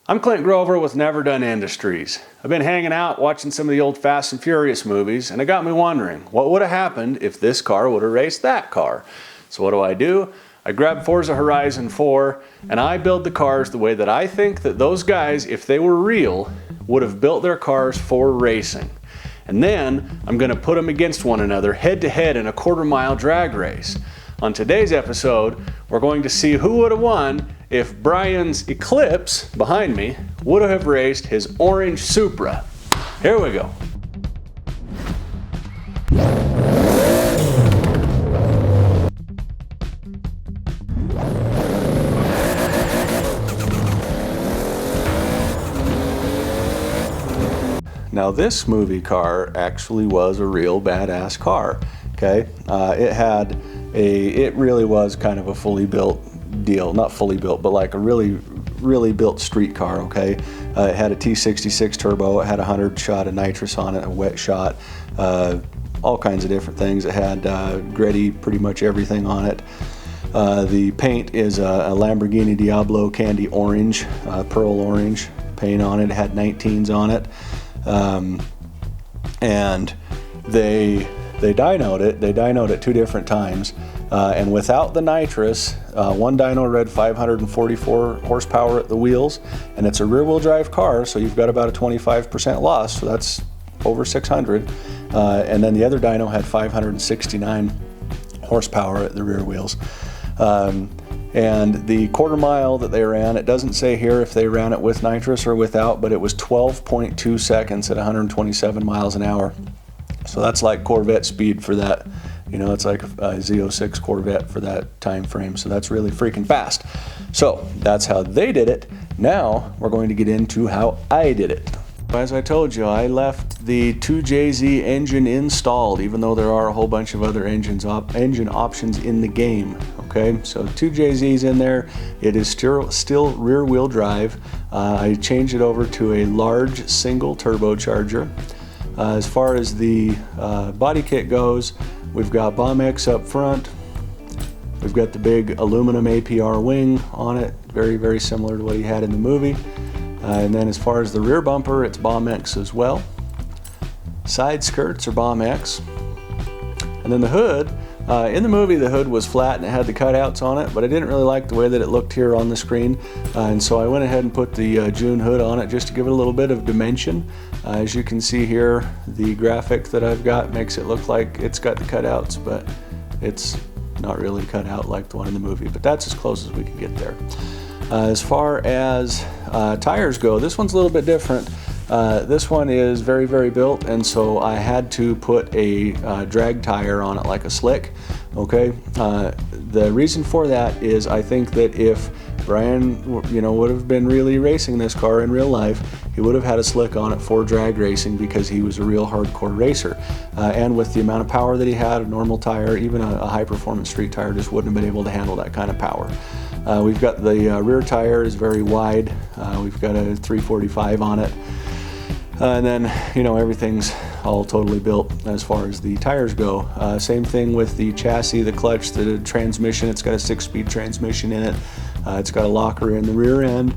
I'm Clint Grover with Never Done Industries. I've been hanging out watching some of the old Fast and Furious movies, and it got me wondering, what would have happened if this car would have raced that car? So what do? I grab Forza Horizon 4, and I build the cars the way that I think that those guys, if they were real, would have built their cars for racing. And then I'm going to put them against one another head-to-head in a quarter-mile drag race. On today's episode, we're going to see who would have won if Brians Eclipse, behind me, would have raced his orange Supra. Here we go. Now this movie car actually was a real badass car, okay? It really was kind of a fully built deal, not fully built, but like a really built street car, okay? It had a T66 turbo, it had 100 shot of nitrous on it, a wet shot, all kinds of different things. It had gritty, pretty much everything on it. The paint is a Lamborghini Diablo candy orange, pearl orange paint on it. It had 19s on it. And they dynoed it. They dynoed it 2 different times. And without the nitrous, one dyno read 544 horsepower at the wheels, and it's a rear-wheel drive car, so you've got about a 25% loss, so that's over 600. And then the other dyno had 569 horsepower at the rear wheels. And the quarter mile that they ran, it doesn't say here if they ran it with nitrous or without, but it was 12.2 seconds at 127 miles an hour. So that's like Corvette speed for that. You know, it's like a Z06 Corvette for that time frame. So that's really freaking fast. So that's how they did it. Now we're going to get into how I did it. As I told you, I left the 2JZ engine installed, even though there are a whole bunch of other engine options in the game. Okay, so 2JZ's in there. It is still rear-wheel drive. I changed it over to a large single turbocharger. As far as the body kit goes, we've got BOMX up front. We've got the big aluminum APR wing on it, very, very similar to what he had in the movie. And then as far as the rear bumper, it's BOMX as well. Side skirts are BOMX. And then the hood, in the movie the hood was flat and it had the cutouts on it, but I didn't really like the way that it looked here on the screen. And so I went ahead and put the June hood on it just to give it a little bit of dimension. As you can see here, the graphic that I've got makes it look like it's got the cutouts, but it's not really cut out like the one in the movie, but that's as close as we could get there. As far as tires go, this one's a little bit different. This one is very, very built, and so I had to put a drag tire on it like a slick. Okay, the reason for that is I think that if Brian, would have been really racing this car in real life, he would have had a slick on it for drag racing because he was a real hardcore racer. And with the amount of power that he had, a normal tire, even a high-performance street tire, just wouldn't have been able to handle that kind of power. We've got the rear tire is very wide. We've got a 345 on it. And then, everything's all totally built as far as the tires go. Same thing with the chassis, the clutch, the transmission. It's got a 6-speed transmission in it. It's got a locker in the rear end.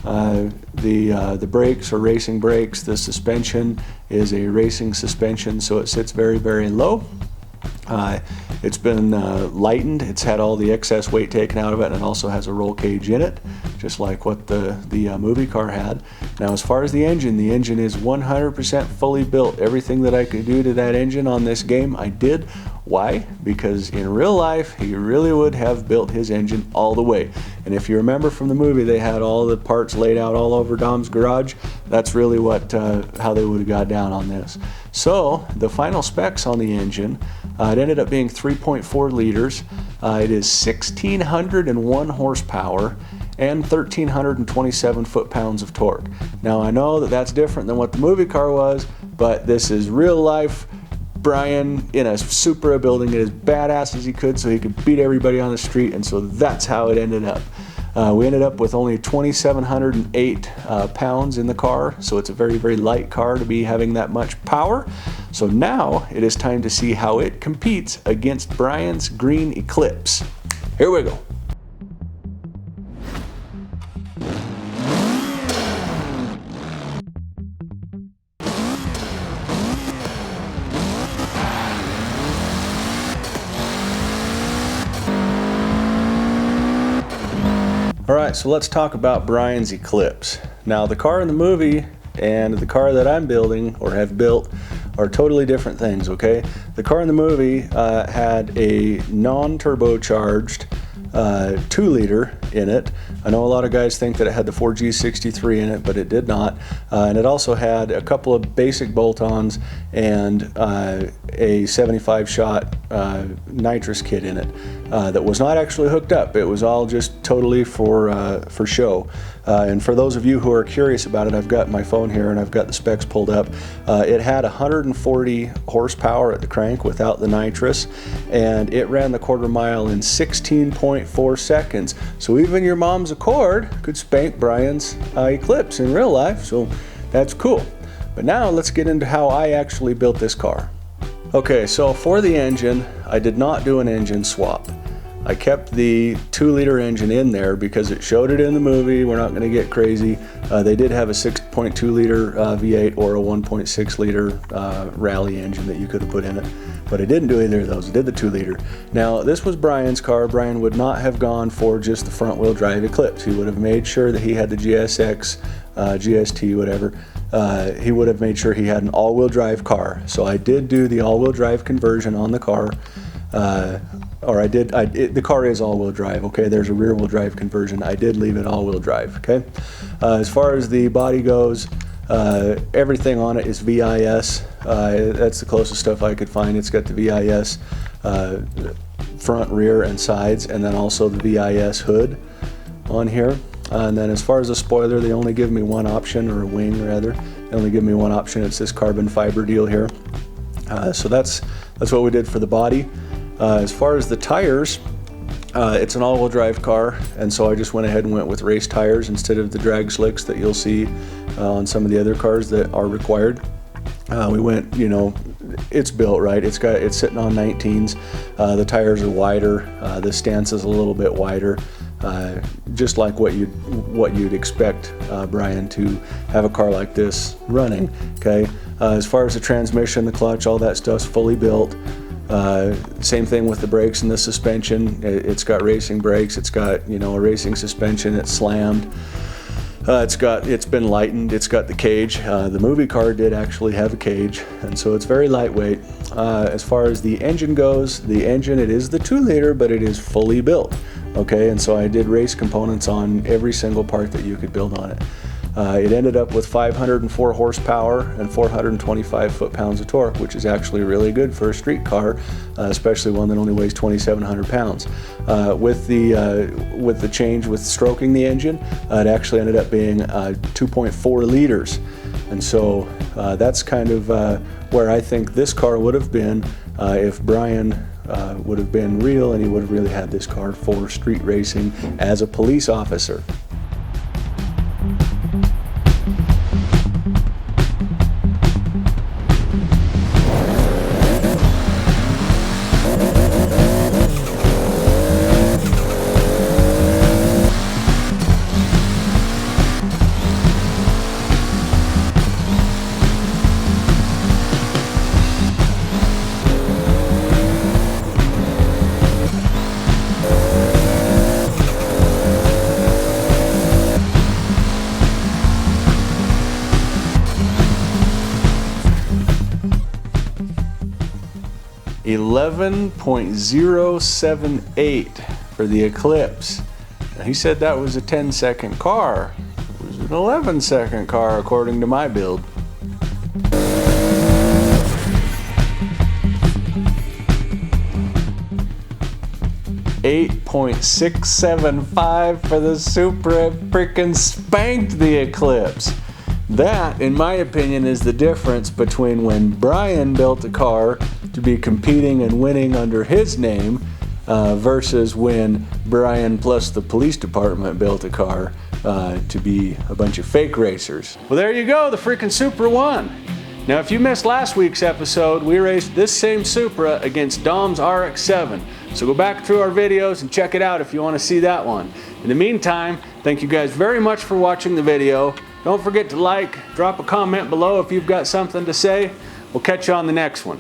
The brakes are racing brakes. The suspension is a racing suspension, so it sits very, very low. It's been lightened. It's had all the excess weight taken out of it, and it also has a roll cage in it, just like what the movie car had. Now, as far as the engine is 100% fully built. Everything that I could do to that engine on this game, I did. Why? Because in real life, he really would have built his engine all the way. And if you remember from the movie, they had all the parts laid out all over Dom's garage. That's really how they would have got down on this. So the final specs on the engine, it ended up being 3.4 liters. It is 1,601 horsepower and 1,327 foot-pounds of torque. Now I know that that's different than what the movie car was, but this is real life Brian in a Supra building it as badass as he could so he could beat everybody on the street, and so that's how it ended up. We ended up with only 2,708 pounds in the car, so it's a very, very light car to be having that much power. So now it is time to see how it competes against Brian's green Eclipse. Here we go. Alright, so let's talk about Brians Eclipse. Now the car in the movie and the car that I'm building or have built are totally different things, okay? The car in the movie had a non-turbocharged 2-liter in it. I know a lot of guys think that it had the 4G63 in it, but it did not. And it also had a couple of basic bolt-ons and a 75 shot nitrous kit in it that was not actually hooked up. It was all just totally for show. And for those of you who are curious about it, I've got my phone here and I've got the specs pulled up. It had 140 horsepower at the crank without the nitrous, and it ran the quarter mile in 16.4 seconds. So even your mom's Accord could spank Brian's Eclipse in real life, so that's cool. But now let's get into how I actually built this car. Okay, so for the engine, I did not do an engine swap. I kept the 2-liter engine in there because it showed it in the movie. We're not going to get crazy. They did have a 6.2-liter V8 or a 1.6-liter rally engine that you could have put in it, but I didn't do either of those. I did the 2-liter. Now, this was Brian's car. Brian would not have gone for just the front-wheel drive Eclipse. He would have made sure that he had the GSX, GST, whatever. He would have made sure he had an all-wheel drive car. So I did do the all-wheel drive conversion on the car. The car is all-wheel drive, okay? There's a rear-wheel drive conversion. I did leave it all-wheel drive, okay? As far as the body goes, everything on it is VIS. That's the closest stuff I could find. It's got the VIS front, rear, and sides, and then also the VIS hood on here. And then as far as the spoiler, they only give me one option, or a wing rather. They only give me one option. It's this carbon fiber deal here. So that's what we did for the body. As far as the tires, it's an all-wheel drive car, and so I just went ahead and went with race tires instead of the drag slicks that you'll see on some of the other cars that are required. We went, you know, it's built right. It's sitting on 19s. The tires are wider. The stance is a little bit wider, just like what you'd expect Brian to have a car like this running. Okay. As far as the transmission, the clutch, all that stuff's fully built. Same thing with the brakes and the suspension. It's got racing brakes. It's got, you know, a racing suspension. It's slammed. It's been lightened. It's got the cage. The movie car did actually have a cage, and so it's very lightweight. As far as the engine goes, the engine, it is the 2-liter, but it is fully built. Okay, and so I did race components on every single part that you could build on it. It ended up with 504 horsepower and 425 foot-pounds of torque, which is actually really good for a street car, especially one that only weighs 2,700 pounds. With the change with stroking the engine, it actually ended up being 2.4 liters. And so that's kind of where I think this car would have been if Brian would have been real and he would have really had this car for street racing as a police officer. $11.078 for the Eclipse. Now, he said that was a 10-second car. It was an 11-second car according to my build. $8.675 for the Supra. Freaking spanked the Eclipse. That, in my opinion, is the difference between when Brian built a car to be competing and winning under his name versus when Brian plus the police department built a car to be a bunch of fake racers. Well, there you go, the freaking Supra won. Now, if you missed last week's episode, we raced this same Supra against Dom's RX-7. So go back through our videos and check it out if you want to see that one. In the meantime, thank you guys very much for watching the video. Don't forget to like, drop a comment below if you've got something to say. We'll catch you on the next one.